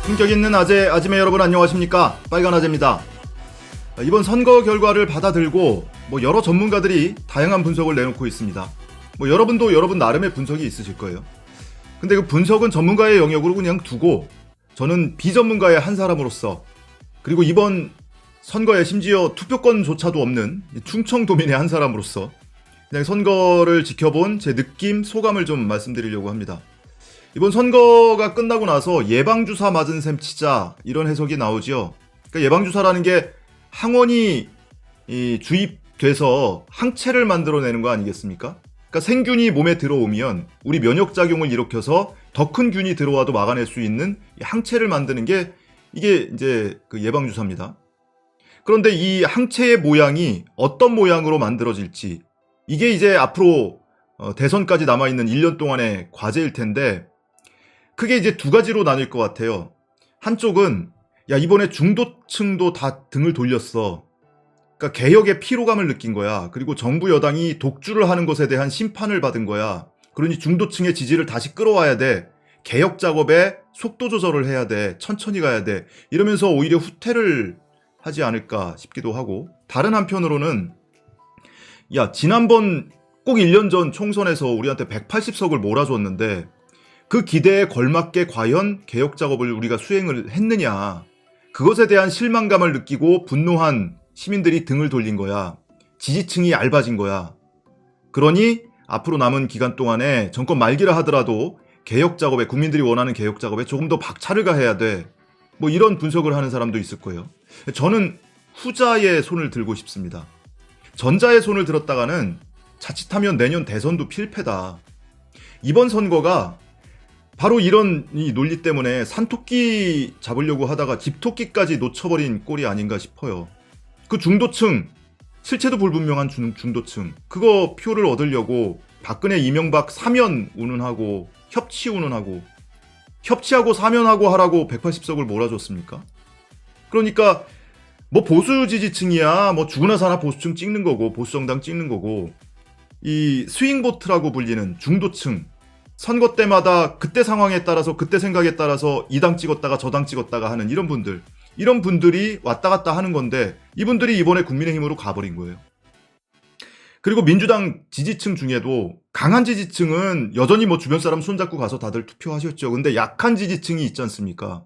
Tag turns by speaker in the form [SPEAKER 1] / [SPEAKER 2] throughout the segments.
[SPEAKER 1] 품격 있는 아재매 여러분 안녕하십니까? 빨간 아재입니다. 이번 선거 결과를 받아들고 여러 전문가들이 다양한 분석을 내놓고 있습니다. 여러분도 여러분 나름의 분석이 있으실 거예요. 근데 그 분석은 전문가의 영역으로 그냥 두고 저는 비전문가의 한 사람으로서, 그리고 이번 선거에 심지어 투표권조차도 없는 충청도민의 한 사람으로서 그냥 선거를 지켜본 제 느낌, 소감을 좀 말씀드리려고 합니다. 이번 선거가 끝나고 나서 예방주사 맞은 셈 치자, 이런 해석이 나오죠. 그러니까 예방주사라는 게 항원이 주입돼서 항체를 만들어내는 거 아니겠습니까? 그러니까 생균이 몸에 들어오면 우리 면역작용을 일으켜서 더 큰 균이 들어와도 막아낼 수 있는 항체를 만드는 게 이게 이제 그 예방주사입니다. 그런데 이 항체의 모양이 어떤 모양으로 만들어질지, 이게 이제 앞으로 대선까지 남아있는 1년 동안의 과제일 텐데, 크게 이제 두 가지로 나뉠 것 같아요. 한쪽은 이번에 중도층도 다 등을 돌렸어. 그러니까 개혁의 피로감을 느낀 거야. 그리고 정부 여당이 독주를 하는 것에 대한 심판을 받은 거야. 그러니 중도층의 지지를 다시 끌어와야 돼. 개혁 작업에 속도 조절을 해야 돼. 천천히 가야 돼. 이러면서 오히려 후퇴를 하지 않을까 싶기도 하고, 다른 한편으로는 지난번 꼭 1년 전 총선에서 우리한테 180석을 몰아줬는데 그 기대에 걸맞게 과연 개혁 작업을 우리가 수행을 했느냐, 그것에 대한 실망감을 느끼고 분노한 시민들이 등을 돌린 거야. 지지층이 얇아진 거야. 그러니 앞으로 남은 기간 동안에 정권 말기라 하더라도 개혁 작업에, 국민들이 원하는 개혁 작업에 조금 더 박차를 가해야 돼. 이런 분석을 하는 사람도 있을 거예요. 저는 후자의 손을 들고 싶습니다. 전자의 손을 들었다가는 자칫하면 내년 대선도 필패다. 이번 선거가 바로 이런 이 논리 때문에 산토끼 잡으려고 하다가 집토끼까지 놓쳐버린 꼴이 아닌가 싶어요. 그 중도층, 실체도 불분명한 중도층, 그거 표를 얻으려고 박근혜 이명박 사면 운운하고 협치 운운하고, 협치하고 사면하고 하라고 180석을 몰아줬습니까? 그러니까 보수 지지층이야 죽으나 사나 보수층 찍는 거고, 보수정당 찍는 거고, 이 스윙보트라고 불리는 중도층, 선거 때마다 그때 상황에 따라서, 그때 생각에 따라서 이 당 찍었다가 저 당 찍었다가 하는 이런 분들이 왔다 갔다 하는 건데, 이분들이 이번에 국민의힘으로 가버린 거예요. 그리고 민주당 지지층 중에도 강한 지지층은 여전히 주변 사람 손잡고 가서 다들 투표하셨죠. 근데 약한 지지층이 있지 않습니까?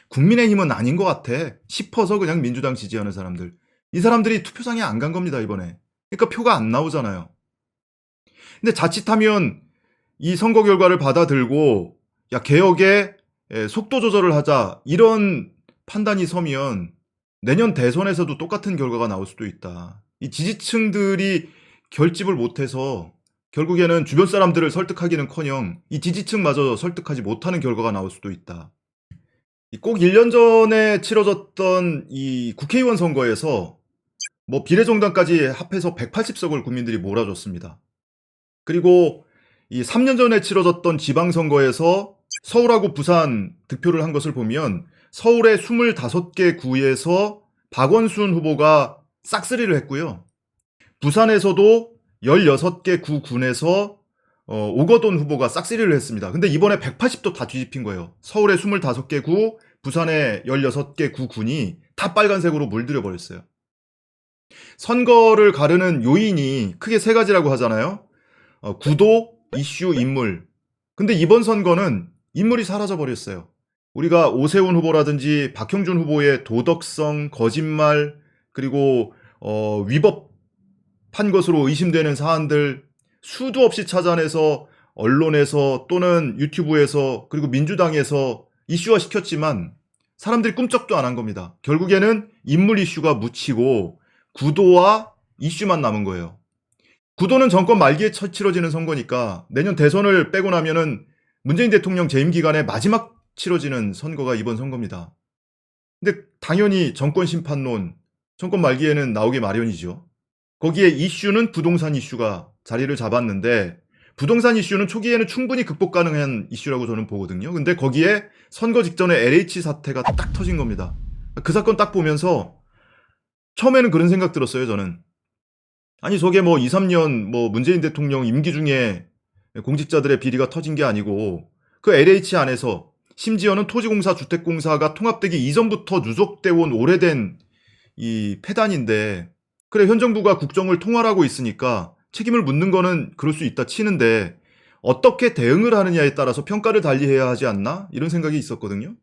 [SPEAKER 1] 국민의힘은 아닌 것 같아 싶어서 그냥 민주당 지지하는 사람들, 이 사람들이 투표장에 안 간 겁니다, 이번에. 그러니까 표가 안 나오잖아요. 근데 자칫하면 이 선거 결과를 받아들고 개혁에 속도 조절을 하자, 이런 판단이 서면 내년 대선에서도 똑같은 결과가 나올 수도 있다. 이 지지층들이 결집을 못해서 결국에는 주변 사람들을 설득하기는커녕 이 지지층마저 설득하지 못하는 결과가 나올 수도 있다. 꼭 1년 전에 치러졌던 이 국회의원 선거에서 비례정당까지 합해서 180석을 국민들이 몰아줬습니다. 그리고 이 3년 전에 치러졌던 지방선거에서 서울하고 부산 득표를 한 것을 보면 서울의 25개 구에서 박원순 후보가 싹쓸이를 했고요. 부산에서도 16개 구군에서 오거돈 후보가 싹쓸이를 했습니다. 근데 이번에 180도 다 뒤집힌 거예요. 서울의 25개 구, 부산의 16개 구군이 다 빨간색으로 물들여 버렸어요. 선거를 가르는 요인이 크게 세 가지라고 하잖아요. 구도, 이슈, 인물. 근데 이번 선거는 인물이 사라져 버렸어요. 우리가 오세훈 후보라든지 박형준 후보의 도덕성, 거짓말, 그리고 위법한 것으로 의심되는 사안들 수도 없이 찾아내서 언론에서 또는 유튜브에서 그리고 민주당에서 이슈화 시켰지만 사람들이 꿈쩍도 안 한 겁니다. 결국에는 인물 이슈가 묻히고 구도와 이슈만 남은 거예요. 구도는 정권 말기에 치러지는 선거니까 내년 대선을 빼고 나면은 문재인 대통령 재임 기간에 마지막 치러지는 선거가 이번 선거입니다. 근데 당연히 정권 심판론, 정권 말기에는 나오기 마련이죠. 거기에 이슈는 부동산 이슈가 자리를 잡았는데, 부동산 이슈는 초기에는 충분히 극복 가능한 이슈라고 저는 보거든요. 근데 거기에 선거 직전에 LH 사태가 딱 터진 겁니다. 그 사건 딱 보면서 처음에는 그런 생각 들었어요, 저는. 아니 저게 2, 3년 문재인 대통령 임기 중에 공직자들의 비리가 터진 게 아니고 그 LH 안에서 심지어는 토지공사, 주택공사가 통합되기 이전부터 누적되어 온 오래된 이 폐단인데, 그래 현 정부가 국정을 통할하고 있으니까 책임을 묻는 거는 그럴 수 있다 치는데 어떻게 대응을 하느냐에 따라서 평가를 달리해야 하지 않나? 이런 생각이 있었거든요.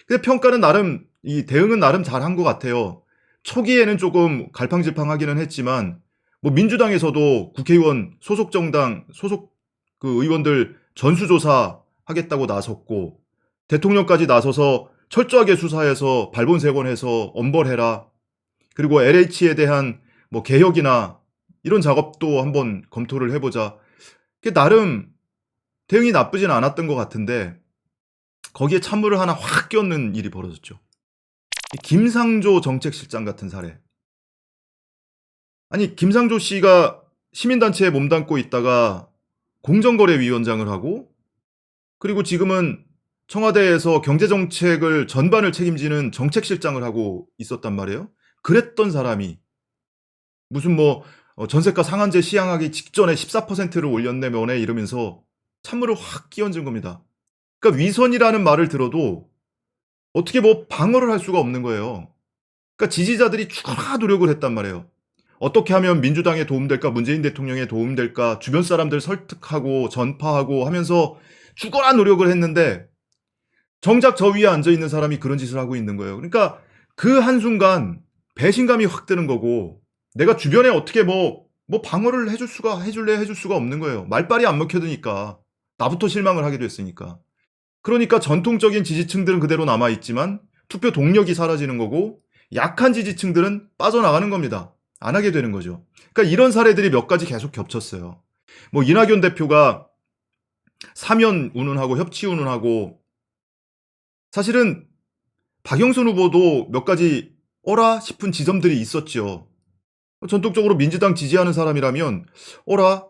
[SPEAKER 1] 근데 평가는 나름, 이 대응은 나름 잘한 것 같아요. 초기에는 조금 갈팡질팡하기는 했지만 뭐 민주당에서도 국회의원 소속 정당 소속 그 의원들 전수조사 하겠다고 나섰고, 대통령까지 나서서 철저하게 수사해서 발본색원해서 엄벌해라. 그리고 LH에 대한 뭐 개혁이나 이런 작업도 한번 검토를 해보자. 그게 나름 대응이 나쁘진 않았던 것 같은데 거기에 찬물을 하나 확 끼얹는 일이 벌어졌죠. 김상조 정책실장 같은 사례. 아니 김상조 씨가 시민단체에 몸담고 있다가 공정거래위원장을 하고, 그리고 지금은 청와대에서 경제정책을 전반을 책임지는 정책실장을 하고 있었단 말이에요. 그랬던 사람이 무슨 뭐 전세가 상한제 시행하기 직전에 14%를 올렸네 뭐네 이러면서 찬물을 확 끼얹은 겁니다. 그러니까 위선이라는 말을 들어도 어떻게 뭐 방어를 할 수가 없는 거예요. 그러니까 지지자들이 죽어라 노력을 했단 말이에요. 어떻게 하면 민주당에 도움될까, 문재인 대통령에 도움될까, 주변 사람들 설득하고 전파하고 하면서 죽어라 노력을 했는데 정작 저 위에 앉아있는 사람이 그런 짓을 하고 있는 거예요. 그러니까 그 한순간 배신감이 확 드는 거고, 내가 주변에 어떻게 뭐 방어를 해줄 수가 없는 거예요. 말빨이 안 먹혀드니까. 나부터 실망을 하게 됐으니까. 그러니까 전통적인 지지층들은 그대로 남아있지만 투표 동력이 사라지는 거고, 약한 지지층들은 빠져나가는 겁니다. 안 하게 되는 거죠. 그러니까 이런 사례들이 몇 가지 계속 겹쳤어요. 뭐 이낙연 대표가 사면 운운하고 협치 운운하고, 사실은 박영선 후보도 몇 가지 어라 싶은 지점들이 있었죠. 전통적으로 민주당 지지하는 사람이라면 어라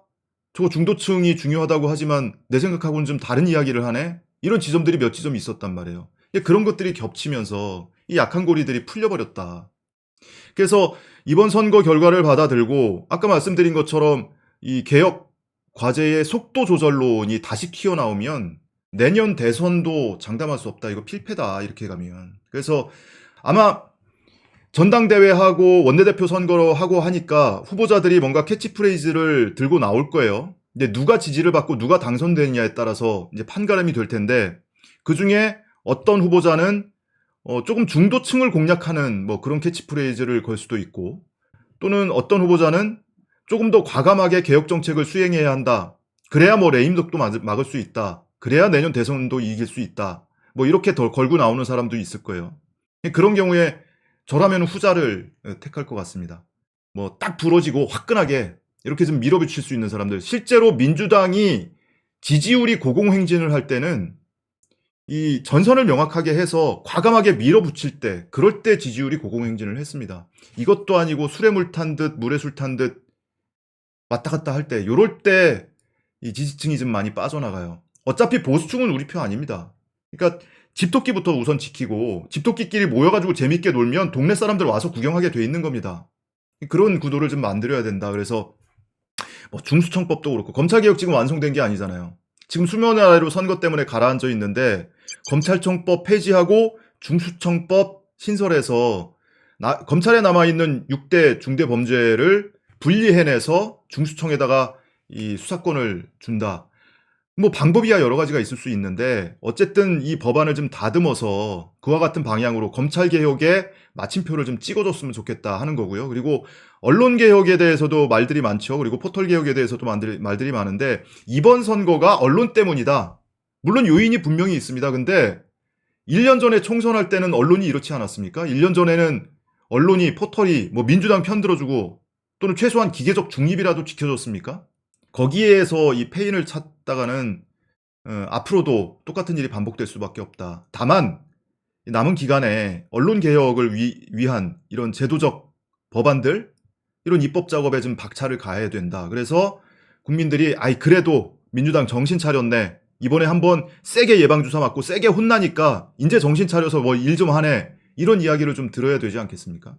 [SPEAKER 1] 저거 중도층이 중요하다고 하지만 내 생각하고는 좀 다른 이야기를 하네, 이런 지점들이 몇 지점 있었단 말이에요. 그런 것들이 겹치면서 이 약한 고리들이 풀려버렸다. 그래서 이번 선거 결과를 받아들고 아까 말씀드린 것처럼 이 개혁 과제의 속도 조절론이 다시 튀어나오면 내년 대선도 장담할 수 없다. 이거 필패다. 이렇게 가면. 그래서 아마 전당대회하고 원내대표 선거로 하고 하니까 후보자들이 뭔가 캐치프레이즈를 들고 나올 거예요. 근데 누가 지지를 받고 누가 당선되느냐에 따라서 이제 판가름이 될 텐데, 그 중에 어떤 후보자는 조금 중도층을 공략하는 뭐 그런 캐치프레이즈를 걸 수도 있고, 또는 어떤 후보자는 조금 더 과감하게 개혁 정책을 수행해야 한다. 그래야 뭐 레임덕도 막을 수 있다. 그래야 내년 대선도 이길 수 있다. 뭐 이렇게 더 걸고 나오는 사람도 있을 거예요. 그런 경우에 저라면 후자를 택할 것 같습니다. 뭐 딱 부러지고 화끈하게 이렇게 좀 밀어붙일 수 있는 사람들. 실제로 민주당이 지지율이 고공행진을 할 때는 이 전선을 명확하게 해서 과감하게 밀어붙일 때, 그럴 때 지지율이 고공행진을 했습니다. 이것도 아니고 술에 물 탄 듯 물에 술 탄 듯 왔다 갔다 할 때, 요럴 때 이 지지층이 좀 많이 빠져나가요. 어차피 보수층은 우리 표 아닙니다. 그러니까 집토끼부터 우선 지키고, 집토끼끼리 모여가지고 재밌게 놀면 동네 사람들 와서 구경하게 돼 있는 겁니다. 그런 구도를 좀 만들어야 된다. 그래서 뭐 중수청법도 그렇고, 검찰개혁 지금 완성된 게 아니잖아요. 지금 수면 아래로 선거 때문에 가라앉아 있는데 검찰청법 폐지하고 중수청법 신설해서 검찰에 남아있는 6대 중대범죄를 분리해내서 중수청에다가 이 수사권을 준다. 뭐 방법이야 여러 가지가 있을 수 있는데 어쨌든 이 법안을 좀 다듬어서 그와 같은 방향으로 검찰개혁에 마침표를 좀 찍어줬으면 좋겠다 하는 거고요. 그리고 언론개혁에 대해서도 말들이 많죠. 그리고 포털개혁에 대해서도 말들이 많은데 이번 선거가 언론 때문이다. 물론 요인이 분명히 있습니다. 근데 1년 전에 총선할 때는 언론이 이렇지 않았습니까? 1년 전에는 언론이, 포털이 뭐 민주당 편들어주고 또는 최소한 기계적 중립이라도 지켜줬습니까? 거기에서 이 패인을 찾다가는 앞으로도 똑같은 일이 반복될 수밖에 없다. 다만 남은 기간에 언론 개혁을 위한 이런 제도적 법안들, 이런 입법 작업에 좀 박차를 가해야 된다. 그래서 국민들이 그래도 민주당 정신 차렸네. 이번에 한번 세게 예방주사 맞고 세게 혼나니까 이제 정신 차려서 뭐 일 좀 하네. 이런 이야기를 좀 들어야 되지 않겠습니까?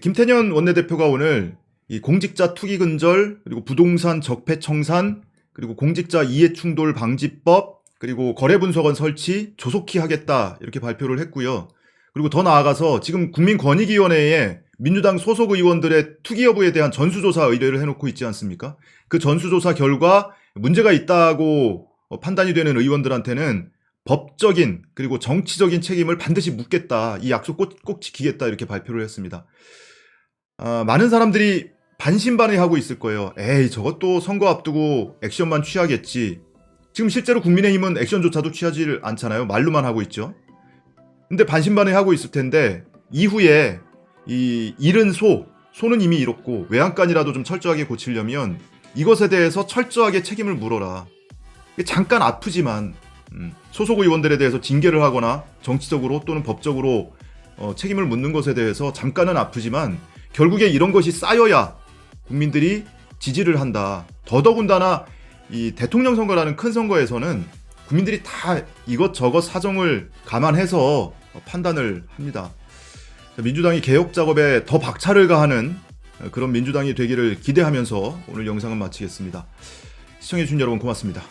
[SPEAKER 1] 김태년 원내대표가 오늘 이 공직자 투기 근절, 그리고 부동산 적폐 청산, 그리고 공직자 이해충돌 방지법, 그리고 거래분석원 설치 조속히 하겠다 이렇게 발표를 했고요. 그리고 더 나아가서 지금 국민권익위원회에 민주당 소속 의원들의 투기 여부에 대한 전수조사 의뢰를 해놓고 있지 않습니까? 그 전수조사 결과 문제가 있다고 판단이 되는 의원들한테는 법적인 그리고 정치적인 책임을 반드시 묻겠다. 이 약속 꼭 지키겠다 이렇게 발표를 했습니다. 많은 사람들이 반신반의하고 있을 거예요. 에이 저것도 선거 앞두고 액션만 취하겠지. 지금 실제로 국민의힘은 액션조차도 취하지 않잖아요. 말로만 하고 있죠. 근데 반신반의하고 있을 텐데 이후에 이 잃은 소는 이미 잃었고 외양간이라도 좀 철저하게 고치려면 이것에 대해서 철저하게 책임을 물어라. 잠깐 아프지만 소속 의원들에 대해서 징계를 하거나 정치적으로 또는 법적으로 책임을 묻는 것에 대해서 잠깐은 아프지만 결국에 이런 것이 쌓여야 국민들이 지지를 한다. 더더군다나 이 대통령 선거라는 큰 선거에서는 국민들이 다 이것저것 사정을 감안해서 판단을 합니다. 민주당이 개혁 작업에 더 박차를 가하는 그런 민주당이 되기를 기대하면서 오늘 영상은 마치겠습니다. 시청해주신 여러분 고맙습니다.